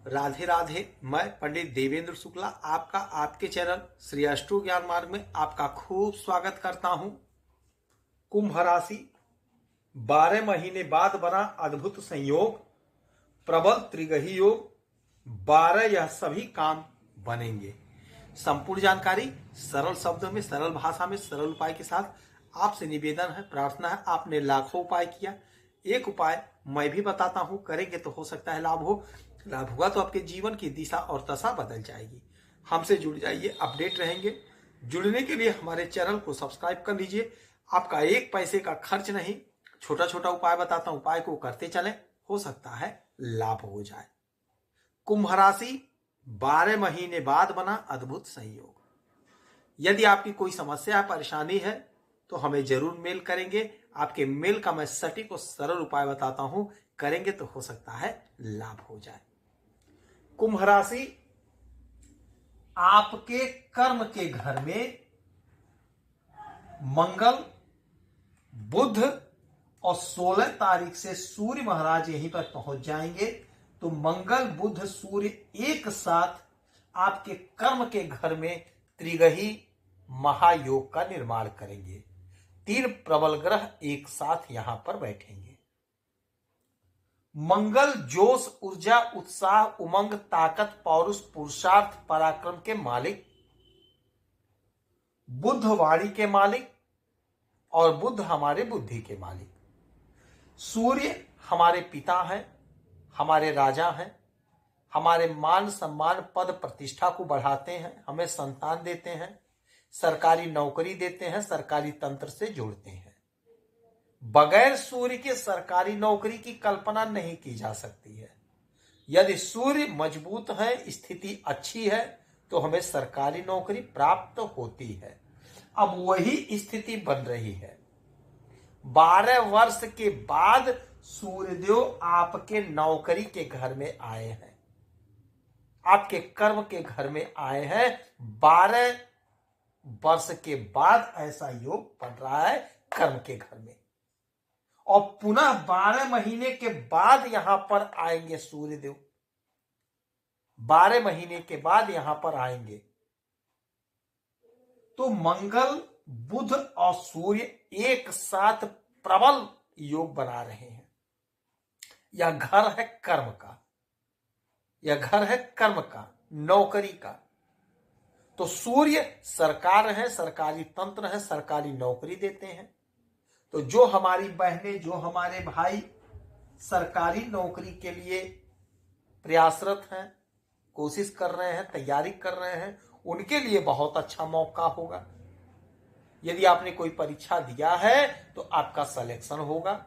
राधे राधे। मैं पंडित देवेंद्र शुक्ला आपका आपके चैनल श्री अष्टो ज्ञान मार्ग में आपका खूब स्वागत करता हूं। कुंभ राशि 12 महीने बाद बना अद्भुत संयोग, प्रबल त्रिग्रही योग, 12 यह सभी काम बनेंगे। संपूर्ण जानकारी सरल शब्दों में, सरल भाषा में, सरल उपाय के साथ आपसे निवेदन है, प्रार्थना है। आपने लाखों उपाय किया, एक उपाय मैं भी बताता हूं, करेंगे तो हो सकता है लाभ हो। लाभ हुआ तो आपके जीवन की दिशा और दशा बदल जाएगी। हमसे जुड़ जाइए, अपडेट रहेंगे। जुड़ने के लिए हमारे चैनल को सब्सक्राइब कर लीजिए। आपका एक पैसे का खर्च नहीं, छोटा छोटा उपाय बताता हूं, उपाय को करते चलें, हो सकता है लाभ हो जाए। कुंभ राशि 12 महीने बाद बना अद्भुत संयोग। यदि आपकी कोई समस्या परेशानी है तो हमें जरूर मेल करेंगे। आपके मेल का मैं सटीक और सरल उपाय बताता हूं, करेंगे तो हो सकता है लाभ हो जाए। कुंभ राशि आपके कर्म के घर में मंगल, बुध और 16 तारीख से सूर्य महाराज यहीं पर पहुंच जाएंगे। तो मंगल, बुध, सूर्य एक साथ आपके कर्म के घर में त्रिग्रही महायोग का निर्माण करेंगे। 3 प्रबल ग्रह एक साथ यहां पर बैठेंगे। मंगल जोश, ऊर्जा, उत्साह, उमंग, ताकत, पौरुष, पुरुषार्थ, पराक्रम के मालिक, बुध वाणी के मालिक और बुध हमारे बुद्धि के मालिक। सूर्य हमारे पिता हैं, हमारे राजा हैं, हमारे मान सम्मान पद प्रतिष्ठा को बढ़ाते हैं, हमें संतान देते हैं, सरकारी नौकरी देते हैं, सरकारी तंत्र से जोड़ते हैं। बगैर सूर्य के सरकारी नौकरी की कल्पना नहीं की जा सकती है। यदि सूर्य मजबूत है, स्थिति अच्छी है, तो हमें सरकारी नौकरी प्राप्त होती है। अब वही स्थिति बन रही है। 12 वर्ष के बाद सूर्यदेव आपके नौकरी के घर में आए हैं, आपके कर्म के घर में आए हैं। 12 वर्ष के बाद ऐसा योग बन रहा है कर्म के घर में, और पुनः 12 महीने के बाद यहां पर आएंगे सूर्यदेव। 12 महीने के बाद यहां पर आएंगे तो मंगल, बुध और सूर्य एक साथ प्रबल योग बना रहे हैं। यह घर है कर्म का, यह घर है कर्म का, नौकरी का। तो सूर्य सरकार है, सरकारी तंत्र है, सरकारी नौकरी देते हैं। तो जो हमारी बहनें, जो हमारे भाई सरकारी नौकरी के लिए प्रयासरत हैं, कोशिश कर रहे हैं, तैयारी कर रहे हैं, उनके लिए बहुत अच्छा मौका होगा। यदि आपने कोई परीक्षा दिया है तो आपका सिलेक्शन होगा।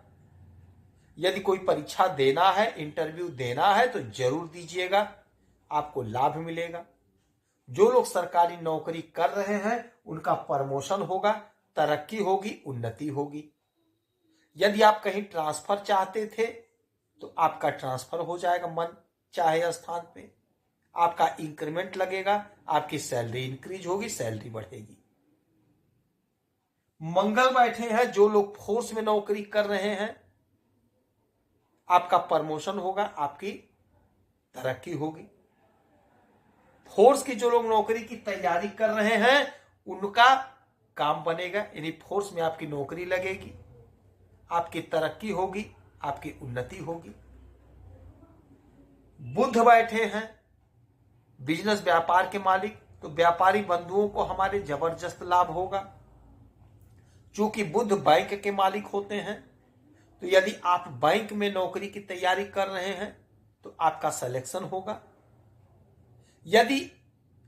यदि कोई परीक्षा देना है, इंटरव्यू देना है, तो जरूर दीजिएगा, आपको लाभ मिलेगा। जो लोग सरकारी नौकरी कर रहे हैं उनका प्रमोशन होगा, तरक्की होगी, उन्नति होगी। यदि आप कहीं ट्रांसफर चाहते थे तो आपका ट्रांसफर हो जाएगा मन चाहे स्थान पे, आपका इंक्रीमेंट लगेगा, आपकी सैलरी इंक्रीज होगी, सैलरी बढ़ेगी। मंगल बैठे हैं, जो लोग फोर्स में नौकरी कर रहे हैं आपका प्रमोशन होगा, आपकी तरक्की होगी। फोर्स की जो लोग नौकरी की तैयारी कर रहे हैं उनका काम बनेगा, यानी फोर्स में आपकी नौकरी लगेगी, आपकी तरक्की होगी, आपकी उन्नति होगी। बुध बैठे हैं, बिजनेस व्यापार के मालिक, तो व्यापारी बंधुओं को हमारे जबरदस्त लाभ होगा। चूंकि बुध बैंक के मालिक होते हैं, तो यदि आप बैंक में नौकरी की तैयारी कर रहे हैं तो आपका सिलेक्शन होगा। यदि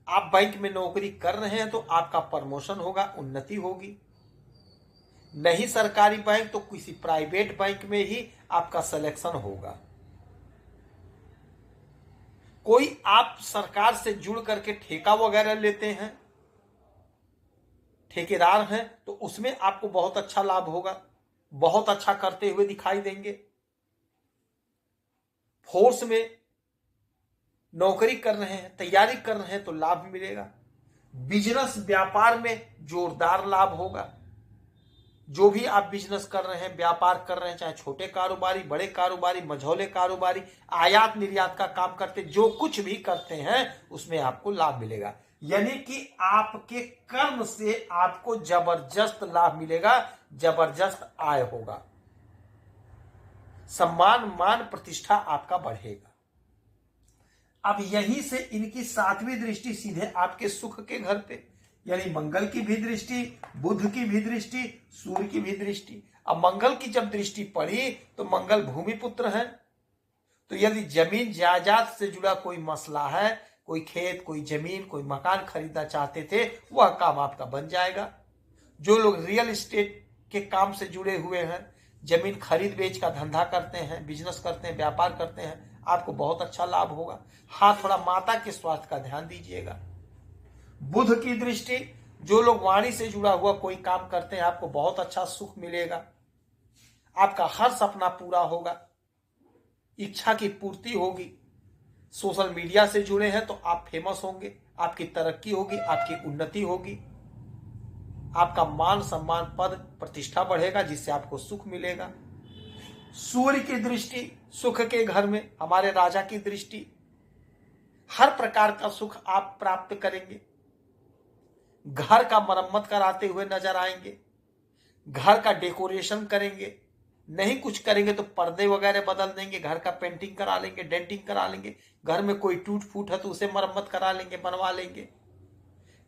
आप बैंक में नौकरी कर रहे हैं तो आपका प्रमोशन होगा, उन्नति होगी। नहीं सरकारी बैंक तो किसी प्राइवेट बैंक में ही आपका सिलेक्शन होगा। कोई आप सरकार से जुड़ करके ठेका वगैरह लेते हैं, ठेकेदार हैं, तो उसमें आपको बहुत अच्छा लाभ होगा, बहुत अच्छा करते हुए दिखाई देंगे। फोर्स में नौकरी कर रहे हैं, तैयारी कर रहे हैं, तो लाभ मिलेगा। बिजनेस व्यापार में जोरदार लाभ होगा। जो भी आप बिजनेस कर रहे हैं, व्यापार कर रहे हैं, चाहे छोटे कारोबारी, बड़े कारोबारी, मझौले कारोबारी, आयात निर्यात का काम करते, जो कुछ भी करते हैं उसमें आपको लाभ मिलेगा। यानी कि आपके कर्म से आपको जबरदस्त लाभ मिलेगा, जबरदस्त आय होगा, सम्मान मान प्रतिष्ठा आपका बढ़ेगा। अब यहीं से इनकी 7वीं दृष्टि सीधे आपके सुख के घर पे, यानी मंगल की भी दृष्टि, बुध की भी दृष्टि, सूर्य की भी दृष्टि। अब मंगल की जब दृष्टि पड़ी तो मंगल भूमि पुत्र है, तो यदि जमीन जायदाद से जुड़ा कोई मसला है, कोई खेत, कोई जमीन, कोई मकान खरीदना चाहते थे, वह काम आपका बन जाएगा। जो लोग रियल एस्टेट के काम से जुड़े हुए हैं, जमीन खरीद बेच का धंधा करते हैं, बिजनेस करते हैं, व्यापार करते हैं, आपको बहुत अच्छा लाभ होगा। हाँ, थोड़ा माता के स्वास्थ्य का ध्यान दीजिएगा। बुध की दृष्टि, जो लोग वाणी से जुड़ा हुआ कोई काम करते हैं, आपको बहुत अच्छा सुख मिलेगा, आपका हर सपना पूरा होगा, इच्छा की पूर्ति होगी। सोशल मीडिया से जुड़े हैं तो आप फेमस होंगे, आपकी तरक्की होगी, आपकी उन्नति होगी, आपका मान सम्मान पद प्रतिष्ठा बढ़ेगा, जिससे आपको सुख मिलेगा। सूर्य की दृष्टि सुख के घर में, हमारे राजा की दृष्टि, हर प्रकार का सुख आप प्राप्त करेंगे। घर का मरम्मत कराते हुए नजर आएंगे, घर का डेकोरेशन करेंगे, नहीं कुछ करेंगे तो पर्दे वगैरह बदल देंगे, घर का पेंटिंग करा लेंगे, डेंटिंग करा लेंगे, घर में कोई टूट फूट है तो उसे मरम्मत करा लेंगे, बनवा लेंगे।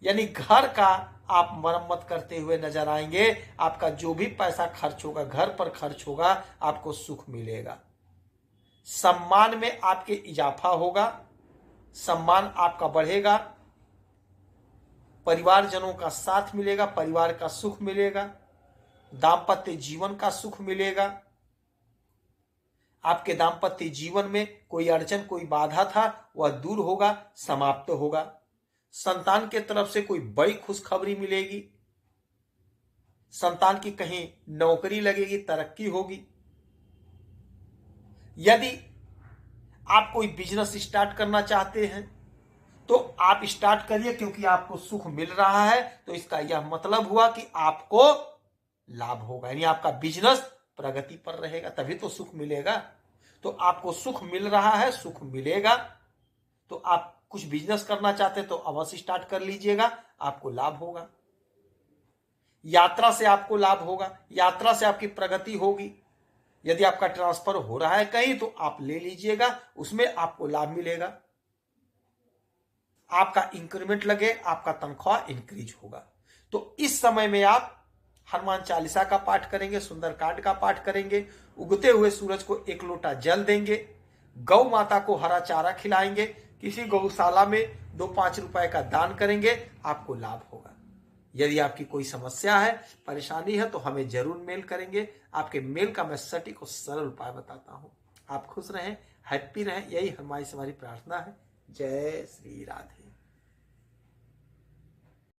यानी घर का आप मरम्मत करते हुए नजर आएंगे। आपका जो भी पैसा खर्च होगा, घर पर खर्च होगा, आपको सुख मिलेगा। सम्मान में आपके इजाफा होगा, सम्मान आपका बढ़ेगा, परिवारजनों का साथ मिलेगा, परिवार का सुख मिलेगा, दाम्पत्य जीवन का सुख मिलेगा। आपके दाम्पत्य जीवन में कोई अड़चन, कोई बाधा था, वह दूर होगा, समाप्त होगा। संतान के तरफ से कोई बड़ी खुशखबरी मिलेगी, संतान की कहीं नौकरी लगेगी, तरक्की होगी। यदि आप कोई बिजनेस स्टार्ट करना चाहते हैं तो आप स्टार्ट करिए, क्योंकि आपको सुख मिल रहा है, तो इसका यह मतलब हुआ कि आपको लाभ होगा, यानी आपका बिजनेस प्रगति पर रहेगा, तभी तो सुख मिलेगा। तो आपको सुख मिल रहा है, सुख मिलेगा। तो आप कुछ बिजनेस करना चाहते हैं तो अवश्य स्टार्ट कर लीजिएगा, आपको लाभ होगा। यात्रा से आपको लाभ होगा, यात्रा से आपकी प्रगति होगी। यदि आपका ट्रांसफर हो रहा है कहीं तो आप ले लीजिएगा, उसमें आपको लाभ मिलेगा। आपका इंक्रीमेंट लगे, आपका तनख्वाह इंक्रीज होगा। तो इस समय में आप हनुमान चालीसा का पाठ करेंगे, सुंदरकांड का पाठ करेंगे, उगते हुए सूरज को 1 लोटा जल देंगे, गौ माता को हरा चारा खिलाएंगे, किसी गौशाला में 2-5 रुपए का दान करेंगे, आपको लाभ होगा। यदि आपकी कोई समस्या है, परेशानी है, तो हमें जरूर मेल करेंगे। आपके मेल का मैं सटीक और सरल उपाय बताता हूं। आप खुश रहें, हैप्पी रहें, यही हमारी प्रार्थना है। जय श्री राधे।